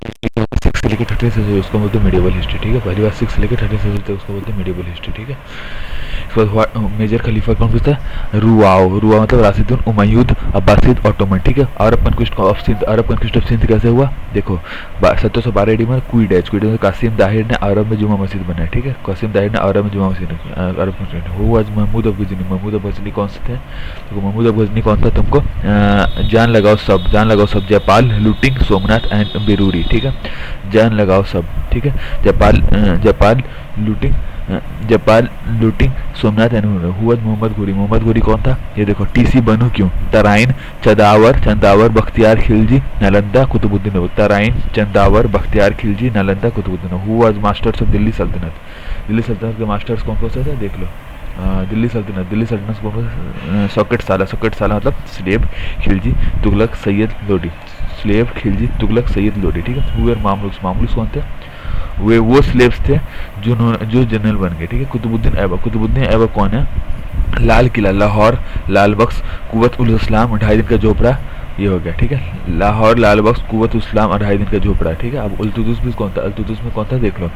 6 से लेकर 30 से उसको बोलते हैं मेडिवल हिस्ट्री, ठीक है। पहली बार 6 से लेकर 30 से तक उसको बोलते हैं मेडिवल हिस्ट्री, ठीक है। इसके बाद मेजर खलीफा कौन पूछता है? रुआओ। रुआ मतलब राशिदुन उमैयद अब्बासिद ऑटोमन, ठीक है। Arab conquest of Sindh, Arab conquest of Sindh कैसे हुआ? देखो 1712 ईडी में क्वीडेज में कासिम दाहिर ने अरब में जुमा मस्जिद बनाई, ठीक है। कासिम दाहिर ने अरब में जुमा मस्जिद अरब वो आज महमूद अफ गजनी। महमूद अफ गजनी कौन से थे? तो महमूद अफ गजनी कौन था? तुमको जान लगाओ सब, जान लगाओ सब, जयपाल, लुटिंग, सोमनाथ एंड बेरूरी, ठीक है। जान लगाओ सब, ठीक है। जयपाल लुटिंग, जयपाल लुटिंग, सोमनाथ एंड हुवद मोहम्मद घोरी। मोहम्मद घोरी कौन था? ये देखो टीसी बनू क्यों, Tarain, Chandawar Bakhtiyar Khilji, Nalanda, Qutubuddin. Tarain, Chandawar Bakhtiyar Khilji, Nalanda, Qutubuddin. Who was masters of Delhi सल्तनत। दिल्ली सल्तनत के मास्टर्स कौन कौन से थे देख लो। दिल्ली सल्तनत कौन? सॉकेट साला मतलब स्लेब खिलजी, तुगलक, सैयद लोडी। स्लेब खिलजी, तुगलक, सैयद लोडी, ठीक है। हुए मामलुक्स कौन थे? वे वो स्लेब्स थे जो जनरल बन गए, ठीक है। कुतुबुद्दीन ऐबक कौन है? लाल किला लाहौर, लाल बख्श, कुव्वत उल इस्लाम, 2.5 दिन का झोपड़ा, ये हो गया, ठीक है। लाहौर, लाल बख्श, कुव्वत उल इस्लाम और 2.5 दिन का झोपड़ा, ठीक है। अब इल्तुतमिश भी कौन था? इल्तुतमिश में कौन था देख लो।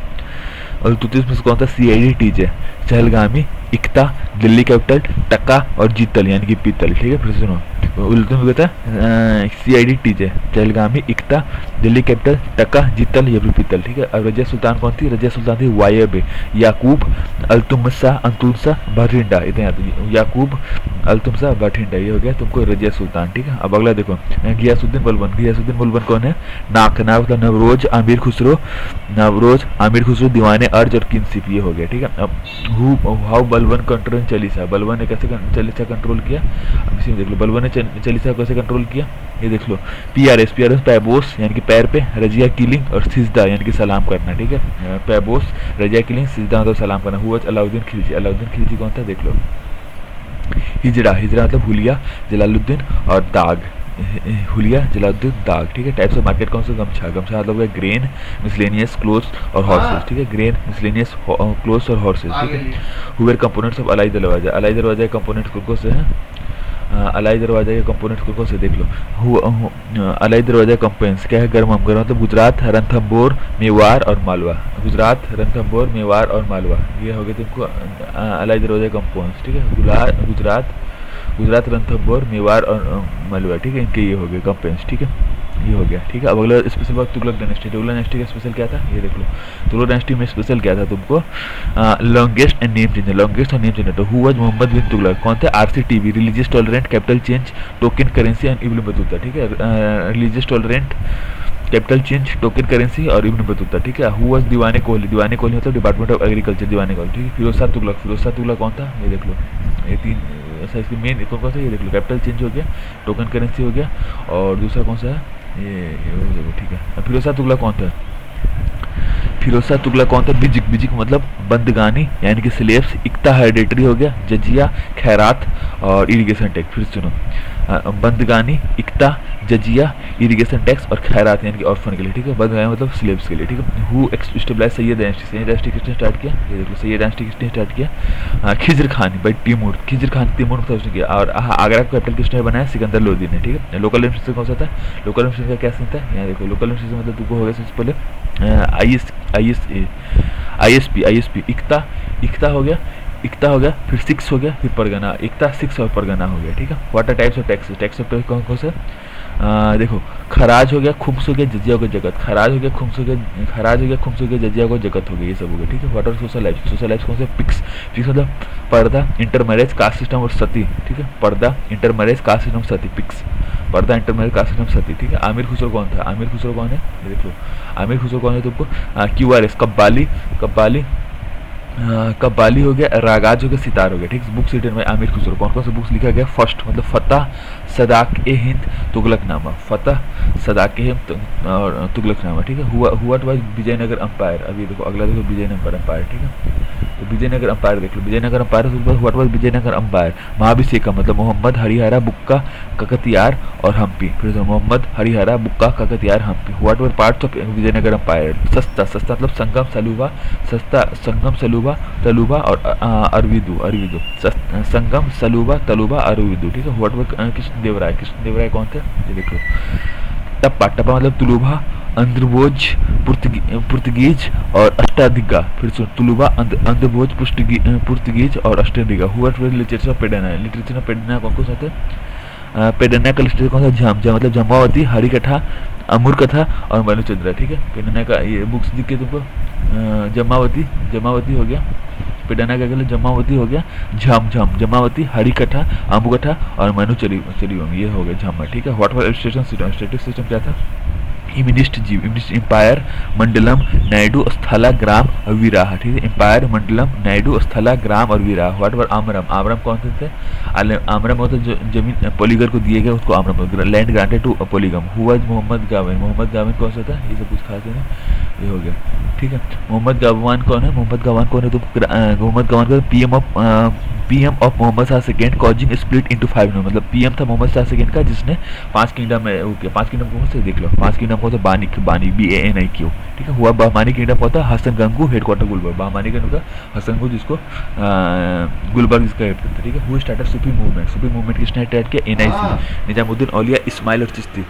इल्तुतमिश में कौन था? CID टीजे, चहलगामी, इक्ता, दिल्ली कैपिटल, टक्का और जीतल यानी कि पीतल, ठीक है। फिर सुनो उल्तुतमिश कहता है CID टीजे, चहलगामी, इक्ता, दिल्ली कैपिटल, टक्का, जीतल, ये भी पीतल, ठीक है। अब रजिया सुल्तान कौन थी? रजिया सुल्तान थी वायब, याकूब, अल्तुमसा, अंतुनसा, भटिंडा, इतने आते। याकूब, अल्तुमसा, भटिंडा, ये हो गया तुमको रजिया सुल्तान, ठीक है। अब अगला देखो गियासुद्दीन बलबन। गियासुद्दीन बलबन कौन है? नाक मतलब नवरोज आमिर खुसरो, दीवाने अर्ज और किनसिप, ये हो गया, ठीक है। अब हाउ बलबन कंट्रोल चालीसा। बलबन ने कैसे चालीसा कंट्रोल किया? अब इसी में देख लो बलबन ने चालीसा कैसे कंट्रोल किया, ये देख लो। PRS पैबोस यानी कि पैर पे, रजिया किलिंग और सिजदा यानी कि सलाम करना, ठीक है। पैबोस, रजिया किलिंग, सिजदा मतलब सलाम करना। हुआ अलाउद्दीन खिलजी। अलाउद्दीन खिलजी कौन था देख लो। हिजरा मतलब हुलिया, जलालुद्दीन और दाग। हुलिया, जलालुद्दीन, दाग, ठीक है। टाइप्स ऑफ मार्केट कौन सा? गमछा मतलब है ग्रेन, मिसलेनियस, क्लोथ्स और हॉर्सेस, ठीक है। ग्रेन, मिसलेनियस, क्लोथ्स और हॉर्सेस, ठीक है। हुए कंपोनेंट्स ऑफ अलाई दरवाजा। अलाई दरवाजा के कंपोनेंट्स कौन से हैं? अलाई दरवाजा के कंपोनेंट्स कौन से देख लो। अलाई दरवाजा कंपोनेंट्स क्या है? गर्म मतलब गुजरात, रणथंबोर, मेवाड़ और मालवा। गुजरात, रणथंबोर, मेवाड़ और मालवा, ये हो गए तुमको अलाई दरवाजा कंपोनेंट्स, ठीक है। गुजरात, रणथंबोर, मेवाड़ और मालवा, ठीक है। इनके ये हो गए कंपोनेंट्स, ठीक है। ये हो गया, ठीक है। अब अगला स्पेशल बात तुगलक डायनेस्टी। तुगलक डायनेस्टी का स्पेशल क्या था ये देख लो। तुगलक डायनेस्टी में स्पेशल क्या था तुमको? Longest and name changer. Longest और नेम चेंजर। तो हु वाज मोहम्मद बिन तुगलक? कौन थे? RCTV, religious tolerant, capital change, token currency and Ibn Battuta, ठीक है। Religious tolerant, capital change, token currency और इब्न बतूता, ठीक है। हु वाज दीवाने कोहली। दीवाने कोहली मतलब डिपार्टमेंट ऑफ एग्रीकल्चर, दीवाने कोहली, ठीक है। फिरोज शाह तुगलक। फिरोज शाह तुगलक कौन था ये देख लो। ये तीन ऐसा इसकी मेन कौन सा ये देख लो। कैपिटल चेंज हो गया, टोकन करेंसी हो गया और दूसरा कौन सा है ये ठीक है। फिरोज शाह तुगलक कौन था? फिरोज शाह तुगलक कौन था? बिजिक मतलब बंदगानी यानी कि स्लेव्स, इक्ता हेरिडेटरी हो गया, जजिया, खैरात और इरिगेशन टैक्स। फिर सुनो बंदगानी, इक्ता, जजिया, इरिगेशन टैक्स और खैरात यानी कि ऑर्फन के लिए, ठीक है। बंदगानी मतलब स्लेव्स के लिए, ठीक है। Who stabilize Sayyid dynasty. Sayyid dynasty किसने स्टार्ट किया ये देख लो। सैयद डायनेस्टी किसने स्टार्ट किया? Khizr Khan by Timur. Khizr Khan Timur मतलब उसने किया। और आगरा का कैपिटल किसने बनाया? सिकंदर लोदी ने, ठीक है। लोकल एडमिनिस्ट्रेशन कौन सा था? लोकल एडमिनिस्ट्रेशन का क्या सीन था यहाँ देखो। लोकल एडमिनिस्ट्रेशन मतलब तुमको हो गया सबसे पहले ISP इक्ता हो गया, इक्ता हो गया, फिर 6 हो गया, फिर परगना। इक्ता, 6 और परगना हो गया, ठीक है। What are types of taxes? Tax of tax कौन कौन से? देखो खराज हो गया, खुम्स हो गया, जजिया हो गया, जगत। खराज हो गया, खुम्स हो गया, जजिया हो गया, जगत हो गया, ये सब हो गया, ठीक है। What are social life? Social life कौन से? फिक्स मतलब पर्दा, इंटरमैरेज, कास्ट सिस्टम और सती, ठीक है। पर्दा, इंटरमैरेज, कास्ट सिस्टम, सती, फिक्स। पर्दा, इंटरमैरेज, कास्ट सिस्टम, सती, ठीक है। आमिर खुसरो कौन था? आमिर खुसरो कौन है ये देख लो। आमिर खुसरो कौन है तुमको? QRS कब्बाली हो गया, रागाज हो गया, सितार हो गया, ठीक है। Books written by Amir Khusro. कौन कौन से बुक्स लिखा गया? फर्स्ट मतलब फतह सदाक-ए-हिंद तुगलकनामा। फतह सदाक-ए-हिंद और तुगलकनामा, ठीक है। हुआ वाज विजयनगर अंपायर। अभी देखो अगला देखो विजयनगर अंपायर, ठीक है। तो विजयनगर अंपायर देख लो। विजयनगर अंपायर हुआ वाज विजयनगर अंपायर। महाभिषेक मतलब मोहम्मद, हरिहरा, बुक्का, ककतियार और हम्पी। फिर मोहम्मद, हरिहरा, बुक्का, ककतियार, Hampi. What were parts of Vijayanagar empire? सस्ता मतलब संगम, सलूबा, सस्ता, संगम, तलुबा और अरविदु। संगम, सलूबा, तलुबा, अरविदु, ठीक है। What were Krishnadevaraya? कृष्णदेवराय कौन थे ये देख लो। टप्पा, टप्पा मतलब तुलुभा, अंद्रभोज, पुर्तगीज और अष्टाधिका। फिर सुन, तुलुभा, अंद्रभोज, पुर्तगीज और अष्टाधिका। हुआ लिटरेचर ऑफ पेडना है, लिटरेचर ऑफ पेडना कौन कौन सा होता है? पेडना का लिटरेचर कौन सा? झम झम मतलब जम्बावती, हरिकथा, अमूर कथा और मनुचंद्र। ठीक है, पेडना का ये बुक्स दिख के तुमको, जमावती, जमावती हो गया, पेडना का अगले जमावती हो गया, झम झम जमावती, हरिकथा, अम्बुकथा और मनुचरिवम, ये हो गया झम। ठीक है, what was administration system? Static system क्या था? इमिनिस्ट जीव, इमिनिस्ट एम्पायर, मंडलम, नायडू, स्थला, ग्राम और विराह। ठीक है, एम्पायर, मंडलम, नायडू, स्थला, ग्राम और विराह। What were आमरम? आमरम कौन से थे? आमरम होता जो जमीन पॉलीगर को दिए गए उसको आमरम, लैंड ग्रांटेड टू पॉलीगम। हुआ मोहम्मद गाविन, मोहम्मद गाविन कौन सा था? ये सब कुछ खाते हैं, ये हो गया। ठीक है, मोहम्मद गवान कौन है? मोहम्मद गवान कौन है? तो मोहम्मद गवान का PM of Mohammad Shah second, causing split into 5 मतलब पीएम था मोहम्मद शाह सेकेंड का, जिसने 5 किंगडम में वो किया। 5 किंगडम कौन से देख लो, 5 किंगडम कौन सा? बानी, बानी BANIQ। ठीक है, हुआ बहमानी किंगडम कौन था? हसन गंगू, हेडक्वार्टर गुलबर्ग। बहमानी किंगडम का हसन गंगू, जिसको गुलबर्ग जिसका हेड करता है। ठीक है, who started Sufi movement? Sufi movement किसने स्टार्ट किया? NIC, निजामुद्दीन औलिया इस्माइल और Chishti.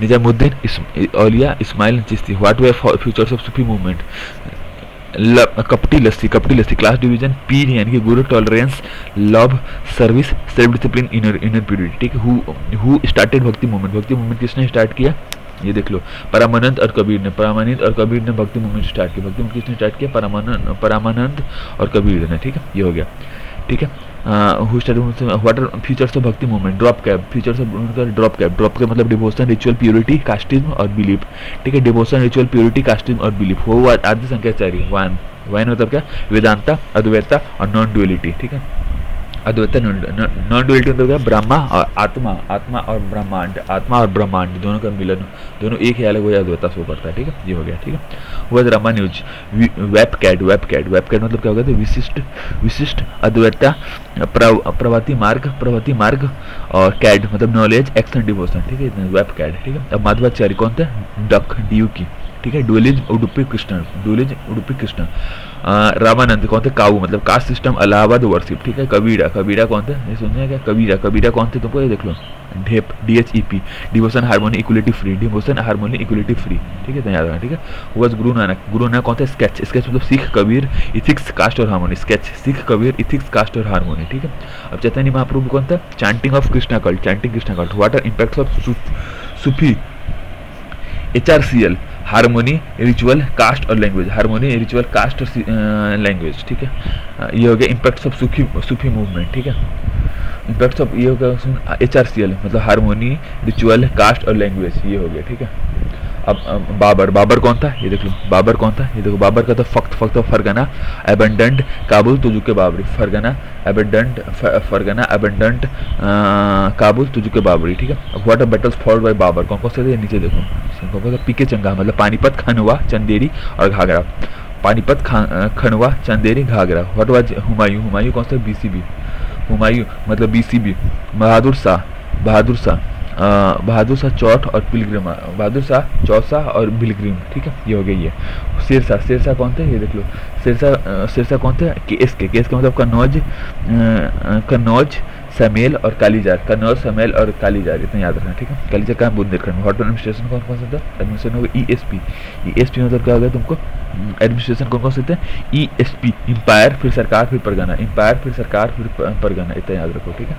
Nizamuddin Auliya Ismail Chishti. What were features of Sufi movement? कपटी लस्सी, कपटी लस्सी, क्लास डिवीजन, पीर यानी कि गुरु, tolerance, love, service, self discipline, inner purity. ठीक है, हु स्टार्टेड भक्ति मूवमेंट? भक्ति मूवमेंट किसने स्टार्ट किया? ये देख लो, परमानंद और कबीर ने। परमानंद और कबीर ने भक्ति मूवमेंट स्टार्ट किया। भक्ति मूवमेंट किसने स्टार्ट किया? परमानंद और कबीर ने। ठीक है, ये हो गया। ठीक है, who started what are features of Bhakti movement? Drop cap, features of drop cap. Drop cap मतलब डिवोशन, रिचुअल, प्योरिटी, कास्टिज्म और बिलीफ। ठीक है, डिवोशन, रिचुअल, प्योरिटी, कास्टिज्म और बिलीफ। वो आदि शंकराचार्य। वन मतलब क्या? वेदांता, अद्वैता और नॉन डुअलिटी। ठीक है, अद्वैता, नॉन डुअलिटी मतलब क्या? ब्रह्मा और आत्मा, आत्मा और ब्रह्मांड, आत्मा और ब्रह्मांड दोनों का मिलन, दोनों एक ही अलग वही अद्वैता शो करता है। ठीक है, ये हो गया। ठीक है, वो Rama news, web cat, web cat, web cat मतलब क्या होगा? तो विशिष्ट अद्वैता, प्रभाती मार्ग और कैड मतलब नॉलेज, एक्शन, डिवोशन। ठीक है, वेब कैट। ठीक है, अब माधवाचार्य कौन थे? Duck, DUK। ठीक है, डुअलिज्म, उडुपी कृष्ण। रामानंद कौन थे? काऊ मतलब कास्ट सिस्टम, इलाहाबाद वर्शिप। ठीक है, कबीरा, कबीरा कौन थे? ये सुनिए क्या? कबीरा, कबीरा कौन थे? तुमको ये देख लो, ढेप, DHEP, devotion, harmony, equality, free, devotion, harmony, equality, free. ठीक है, तो याद रखना। ठीक है, वो गुरु नानक कौन थे? स्केच, स्केच मतलब सीख, कबीर, इथिक्स, कास्ट और harmony. Sketch, Sikh, Kabir, ethics, caste और हार्मोनी। ठीक है, अब चैतन्य महाप्रभु कौन था? Chanting of Krishna cult, chanting Krishna cult. What are impacts of Sufi? HRCL, harmony, ritual, caste और लैंग्वेज। हारमोनी, रिचुअल, कास्ट और लैंग्वेज। ठीक है, ये हो गया इम्पैक्ट्स ऑफ सूफी मूवमेंट। ठीक है, इम्पैक्ट्स ऑफ ये हो गया HRCL मतलब हारमोनी, रिचुअल, कास्ट और लैंग्वेज, ये हो गया। ठीक है, अब बाबर कौन था? ये देख लो, बाबर कौन था? ये देखो, बाबर का था फक्त Fergana, abundant, Kabul, Tuzuke Babri. Fergana, abundant, Fergana, abundant, Kabul, Tuzuke Babri. ठीक है, what are battles fought by Babur? कौन कौन से थे? नीचे देखो, पीके चंगा मतलब पानीपत, खनवा, चंदेरी और घाघरा। पानीपत, खनवा, चंदेरी, घाघरा। What was Humayun? हुमायूं कौन सा? BCB। हुमायूं मतलब BCB। बहादुर शाह चौथ और पिलग्रिम, बहादुर शाह चौसा और पिलग्रिम। ठीक है, ये हो गई है। शेरशाह कौन थे? ये देख लो, शेरशाह कौन थे? केस के मतलब कन्नौज, समेल और कालीजार। कन्नौज, समेल और कालीजार, इतना याद रखना। ठीक है, कालीजार का बुंदेलखंड। व्हाट एडमिनिस्ट्रेशन कौन कौन सा था? एडमिनिस्ट्रेशन होगा ESP। ESP मतलब क्या होगा तुमको? एडमिनिस्ट्रेशन कौन कौन से थे? ESP, एम्पायर, फिर सरकार, फिर परगना। एम्पायर, फिर सरकार, फिर परगना, इतना याद रखो। ठीक है,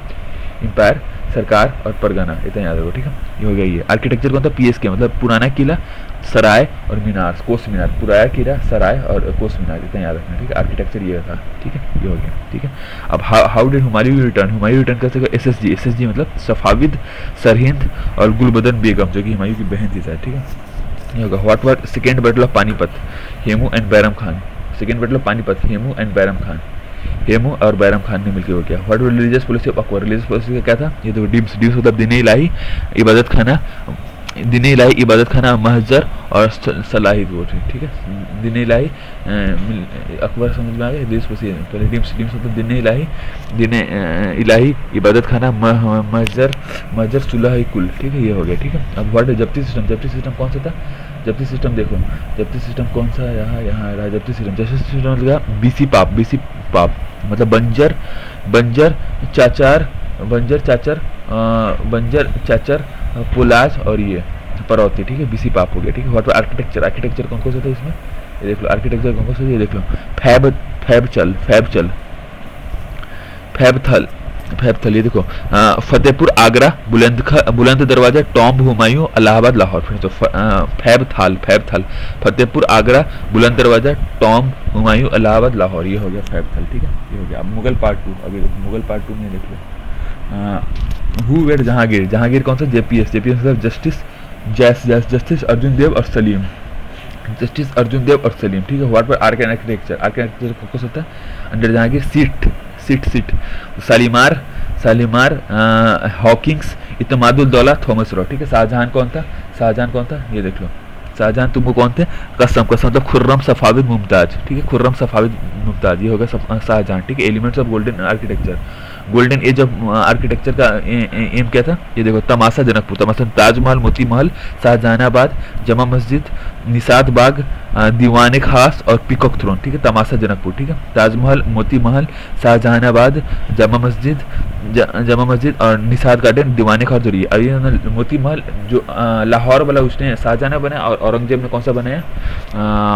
एम्पायर, सरकार और परगना, इतना याद रखो। ठीक है, ये हो गया। ये आर्किटेक्चर कौन था? PSK मतलब पुराना किला, सराय और मीनार, कोस मीनार। पुराना किला, सराय और कोस मीनार, इतना याद रखना। ठीक है, आर्किटेक्चर ये था। ठीक है, ये हो गया। ठीक है, अब how did Humayun return? Humayun return कर सके SSG मतलब सफाविद, सरहिंद और गुलबदन बेगम, जो कि हुमायूं की बहन थी शायद। ठीक है, ये होगा। What were second battle of Panipat? Hemu and Bairam Khan. Second battle of Panipat, Hemu and Bairam Khan. Hemu और बैरम खान ने मिलकर हो गया। What were religious policy of Akbar? Religious policy का क्या था? ये देखो, डिम्स मतलब दीन इलाही, इबादत खाना, दीन इलाही, इबादत खाना, महजर और सलाही वोट। ठीक है, दीन इलाही, अकबर समझ में आ गया। रिलीजियस पॉलिसी पहले डिम्स मतलब दीन इलाही, इबादत खाना, महजर, सुलह कुल। ठीक है, ये हो गया। ठीक है, अब व्हाट जब्ती सिस्टम? जब्ती सिस्टम कौन सा था? जब्ती सिस्टम देखो, जब्ती सिस्टम कौन सा? यहाँ रहा जब्ती सिस्टम। जब्ती सिस्टम मतलब BC पाप मतलब बंजर चाचर, पुलाज और ये परौती, ठीक है, बीसी पाप हो गया, ठीक है। व्हाट आर्किटेक्चर, आर्किटेक्चर कौन कौन सा था इसमें, ये देख लो आर्किटेक्चर कौन कौन सा, ये देख लो फैब फैबचल फैबचल फैबथल फैबथल, ये देखो फतेहपुर आगरा, बुलंद दरवाजा, टॉम्ब हुमायूं, इलाहाबाद लाहौर। फिर तो फैबथल फैबथल, फतेहपुर आगरा, बुलंद दरवाजा, टॉम्ब हुमायूं, इलाहाबाद लाहौर, ये हो गया फैबथल, ठीक है, ये हो गया। अब मुगल पार्ट 2, अभी देखो मुगल पार्ट 2 में देख लो हु वेड जहांगीर, जहांगीर कौन सा, जेपीएस, जेपीएस मतलब जस्टिस अर्जुन देव और सलीम, जस्टिस अर्जुन देव और सलीम, ठीक है। व्हाट पर art and architecture, art and architecture focus होता है अंडर जहांगीर, सीट Shalimar Shalimar Hawkins, Itmadul Daula, Thomas Roe, ठीक है। शाहजहां कौन था, शाहजहां कौन था, ये देख लो शाहजहां तुमको कौन थे, कसम कसम मतलब खुर्रम सफाविद मुमताज, ठीक है, खुर्रम सफाविद मुमताज, ये होगा शाहजहां, ठीक है। Elements of golden architecture, golden age of architecture का एम क्या था, ये देखो तमाशा जनकपुर, तमाशा ताजमहल, मोती महल, शाहजहानाबाद, जमा मस्जिद, निसात बाग, दीवान खास और पीकॉक थ्रोन, ठीक है, तमाशा जनकपुर, ठीक है। ताजमहल, मोती महल, शाहजहानाबाद, जमा मस्जिद और निसात गार्डन, दीवान खास, और ये अभी मोती महल जो लाहौर वाला उसने शाहजहां ने बनाया, और औरंगजेब ने कौन सा बनाया,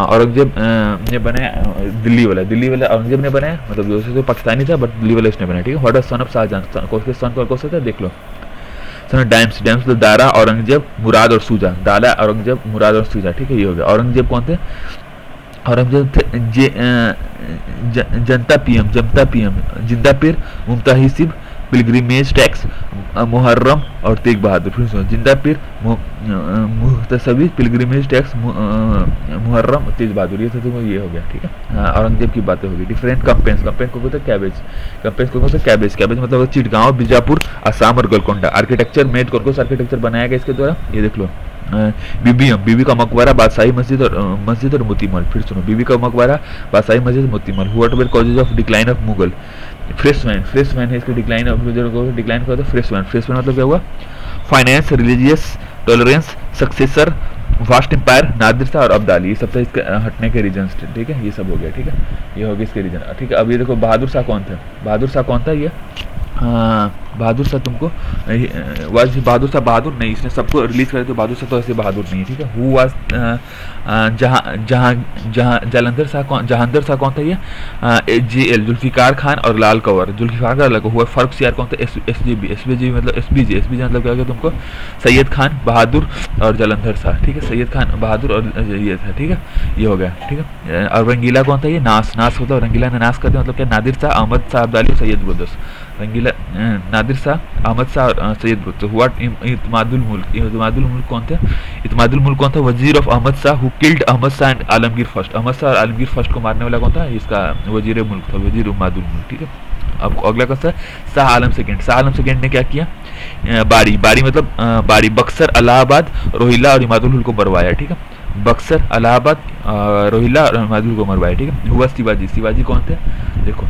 औरंगजेब ने बनाया दिल्ली वाला औरंगजेब ने बनाया, मतलब जो तो पाकिस्तानी था बट दिल्ली वाला उसने बनाया, ठीक है। व्हाट सन ऑफ शाहजहां, उसके सन कौन सा था, देख लो सन डैम्स, डैम्स तो दारा, औरंगजेब, मुराद और सूजा, दारा औरंगजेब, मुराद और सूजा, ठीक है, ये हो गया। औरंगजेब कौन थे, औरंगजेब थे जनता पीएम, जिंदा पीर, मुमताहिसिब, पिलग्रिमेज टैक्स, मुहर्रम और तेग बहादुर। फिर सुनो जिंदा पीर, मुहतसबी, पिलग्रिमेज टैक्स, मुहर्रम, तेज बहादुर, ये तो ये हो गया, ठीक है। औरंगजेब की बातें होगी। डिफरेंट कंपेन्स, कंपेन को बोलते हैं कैबेज, कंपेन्स को बोलते हैं कैबेज, कैबेज मतलब चिटगांव, बीजापुर, असम और गोलकोंडा। आर्किटेक्चर मेड कौन सा आर्किटेक्चर बनाया गया इसके द्वारा, ये देख लो बीबी का मकबरा, बादशाही मस्जिद और मोती महल। फिर सुनो बीबी का मकबरा, बादशाही मस्जिद, Moti Mahal. What were causes of decline of Mughal, fresh man है इसके डिक्लाइन का होता है फ्रेश मैन मतलब क्या हुआ, finance, religious tolerance, successor, vast empire, Nadir Shah और अब्दाली, ये सब था इसके हटने के रीजन, ठीक है, ये सब हो गया, ठीक है, ये हो गया इसके रीजन, ठीक है। अब ये देखो बहादुर शाह कौन था, बहादुर शाह कौन था, ये बहादुर शाह तुमको बहादुर शाह बहादुर नहीं, इसने सबको रिलीज करे तो बहादुर शाह तो ऐसे बहादुर नहीं है, ठीक है। हु वाज जहांदर शाह कौन था, ये जेएल, जुल्फिकार खान और लाल कंवर, जुल्फिकार का अलग हुआ। फारूक कौन था, एसबीजी मतलब एसबीजी मतलब क्या हो गया तुमको, सैयद खान, बहादुर और जलंधर शाह, ठीक है, सैयद खान, बहादुर और ये था, ठीक है, ये हो गया, ठीक है। और रंगीला कौन था, ये नास मतलब रंगीला ने नास करते मतलब क्या, नादिर शाह, अहमद शाह अब्दाली और सैयद ब्रदर्स। रंगीला, नादिर शाह, अहमद शाह और सैयद ब्रदर्स। व्हाट इतमादुल मुल्क कौन थे, इतमादुल मुल्क कौन था, वजीर of Ahmad Shah who killed Ahmad Shah and Alamgir first, Ahmad Shah और आलमगीर फर्स्ट को मारने वाला कौन था, इसका वजीर मुल्क था, वजीर इतमादुल मुल्क, ठीक है। अब अगला कौन सा, शाह आलम सेकेंड ने क्या किया, बारी मतलब बारी, बक्सर, इलाहाबाद, रोहिला और इमादुल मुल्क को मरवाया, ठीक है, बक्सर, इलाहाबाद, रोहिला और इमादुल को मरवाया, ठीक है। हुआ शिवाजी कौन थे, देखो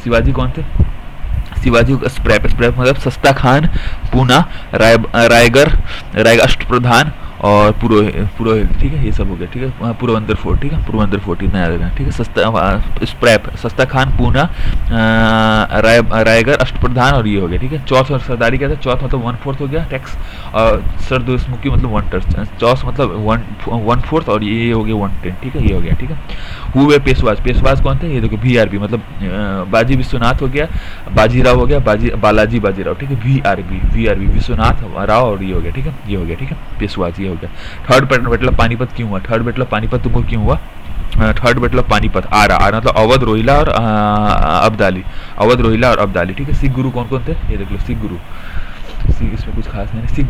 शिवाजी कौन थे, शिवाजी स्प्रैप मतलब सस्ता खान, पूना, रायगढ़ अष्टप्रधान और पुरोहित, ठीक है, ये सब हो गया, ठीक है। पुरवंदर फोर्ट, ठीक है, पुरवंदर फोर्ट इतना याद रखना, ठीक है। सस्ता खान, पूना, रायगढ़ अष्टप्रधान और ये हो गया, ठीक है। चौथ और सरदारी क्या था, चौथ मतलब 1/4 हो गया टैक्स, और सरदोस्मुखी मतलब 1/3, चौथ मतलब 1/4 और ये हो गया 1/10, ठीक है, ये हो गया, ठीक है। हुए पेशवाज कौन थे, ये देखो VRB मतलब बाजी विश्वनाथ हो गया, बाजीराव हो गया, बालाजी बाजीराव, ठीक है, VRB विश्वनाथ राव और ये हो गया, ठीक है, ये हो गया, ठीक है, पेशवाज ये हो गया। थर्ड बैटल ऑफ पानीपत क्यों हुआ, थर्ड बैटल ऑफ पानीपत तुमको क्यों हुआ, थर्ड बैटल ऑफ पानीपत, आरा मतलब अवध, रोहिला और अब्दाली, ठीक है। सिख गुरु कौन कौन थे, ये देख लो सिख गुरु, इसमें कुछ खास नहीं, सिख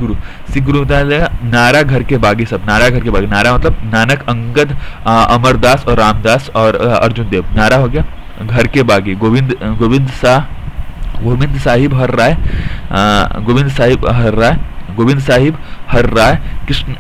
गुरु बता देगा, नारा घर के बागी सब, नारा मतलब नानक, अंगद, अमरदास और रामदास और अर्जुन देव, नारा हो गया। घर के बागी गोविंद साहिब हर राय, कृष्ण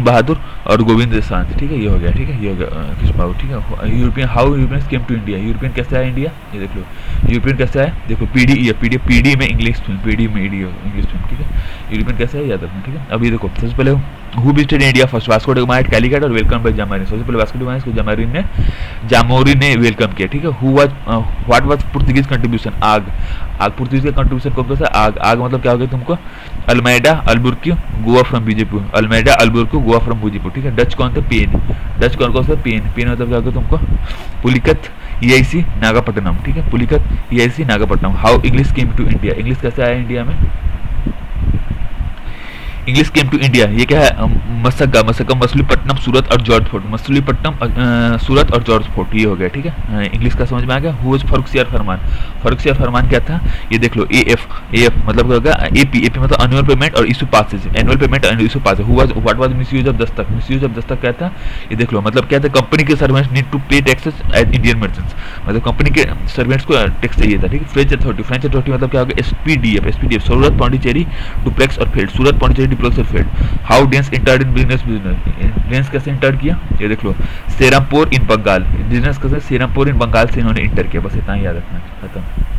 बहादुर और गोविंद शांत, ठीक है, ये हो गया, ठीक है, ये हो गया कृष्ण बाबू, ठीक है। European, how Europeans came to India, European कैसे आया इंडिया, ये देख लो, यूरोपियन कैसे आया, देखो पीडी, ये पीडी में इंग्लिश फिल्म, पीडी में इंग्लिश फिल्म, ठीक है। यूरोपियन कैसे आया याद रखना, ठीक है। अभी देखो सबसे पहले who visited India first, Vasco da Gama eight Calicut और वेलकम बाय जामोरिन, सबसे पहले वास्को ड गामा को जामोरिन ने वेलकम किया, ठीक है। Who was, what was Portuguese contribution, आग, पुर्तगीज का कंट्रीब्यूशन कौन सा, आग मतलब क्या हो गया तुमको, Almeida Albuquerque Goa from Bijapur, Almeida Albuquerque Goa from Bijapur, ठीक है। डच कौन थे, पेन, डच कौन सा, पेन मतलब क्या हो गया तुमको, पुलिकत ईआईसी नागापट्टनम, ठीक है, Pulicat EIC Nagapattinam. How English came to India, English कैसे आया इंडिया में, इंग्लिश केम टू इंडिया, ये क्या है, मसक्का, मछलीपट्टनम, सूरत और जॉर्ज फोर्ट, मछलीपट्टनम, सूरत और जॉर्ज फोर्ट, ये हो गया, ठीक है। इंग्लिश का समझ में आ गया। हु वाज फर्रुखसियार फरमान, फर्रुखसियार फरमान क्या था, ये देख लो, एएफ मतलब क्या होगा, एपी मतलब एनुअल पेमेंट और इशू पासेज, एनुअल पेमेंट और issue passes. Who was, what was misuse of दस्तक, मिसयूज ऑफ दस्तक क्या था, ये देख लो, मतलब क्या था, कंपनी के सर्वेंट्स नीड टू पे टैक्सेस एज इंडियन मर्चेंट्स, मतलब कंपनी के सर्वेंट्स को टैक्स चाहिए था, ठीक है। फ्रेंच अथॉरिटी मतलब क्या होगा, एसपीडीएफ, सूरत पौंडीचेरी डुप्लेक्स और फील्ड, सूरत पौंडीचेरी डुप्लेक्स और field. How dense entered in business, dense कैसे इंटर्ड किया, ये देख लो, सेरमपुर इन बंगाल, बिजनेस कैसे, सेरमपुर इन बंगाल से इन्होंने इंटर किया, बस इतना ही याद रखना, खत्म।